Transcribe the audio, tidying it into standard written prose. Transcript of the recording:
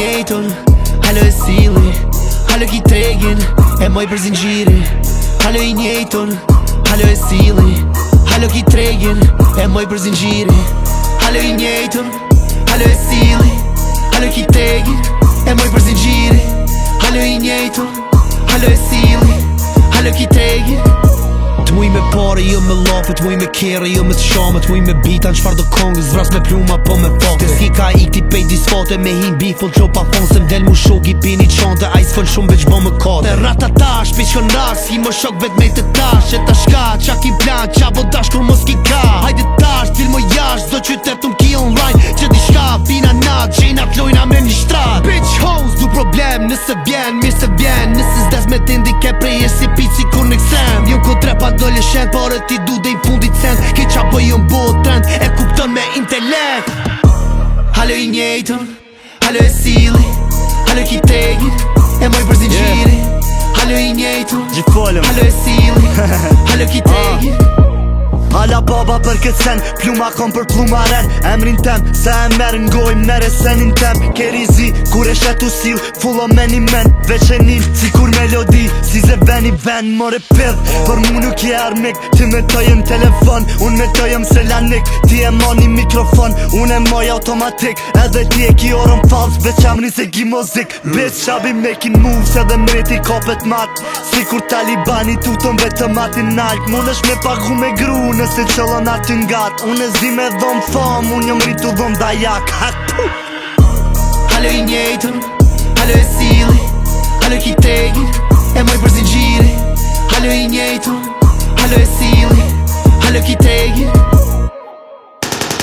njejton, halo e sili, halo ki tregin, e moj për zingjiri. Halo i njejton, halo e sili, halo ki tregin, e moj për zingjiri. Halo i njejton, halo e sili, halo ki tregin, e moj për zingjiri. Halo i njejton, halo e sili, halo ki tregin. T'muj me pare, jo me lafe, t'muj me kere, jo me t'shame, t'muj me bita në qfar do kongës, vras me pluma po me fakte. T'si ka ikti pej disfate, me hin bifon qo pa fon, se m'del mu shogi pini qante, a i s'fon shumë veç bo me kate. Te ratatash, pish kon ras, hi mo shok vet me të tash, e ta shka, qa ki plan, qa vo dash kur mos ki ka. Hajde tash, til mo jash, zdo qytet t'um ki online, që di shka, vina nat, gjena t'lojna me një shtrat. Bitch hoes, du problem, nëse vjen, mirë se vjen, nëse s'des me t'indi ke prej e si pici kur në ksem. Jon ko trepa adolescent, pare ti du dhe i fundit cent, ki qa bëjon bo trend, e kupton me intelekt. Halo i njejton, halo e sili, halo ki tegin, e moj për zingjiri. Halo i njejton, halo e sili, halo ki tegin. Hala baba për këtë sen, pluma kom për plumaren. Emrin tem, se e merë ngoj mere senin tem. Kerizi, kur e shetu sil, fullo me një men. Veç e nil, si kur melodi, si ze veni ven, more pidh. Për mu nuk je armik, ti me tojëm telefon, unë me tojëm selanik. Ti e mo një mikrofon, unë e moj automatik. Edhe ti e ki orën fals, veç emrin se gi mozik. Bitch, shabi making moves, edhe mreti kopet mat. Si kur talibani tutën vetëm atin nalt. Mun është me pagu me gru, nëse qëllon aty ngat. Unë e zi me dhom fam, unë jom rritu dhom dajak. Halo i njejton, halo e sili, halo ki tegin, e moj për zingjiri. Halo i njejton, halo e sili, halo ki tegin.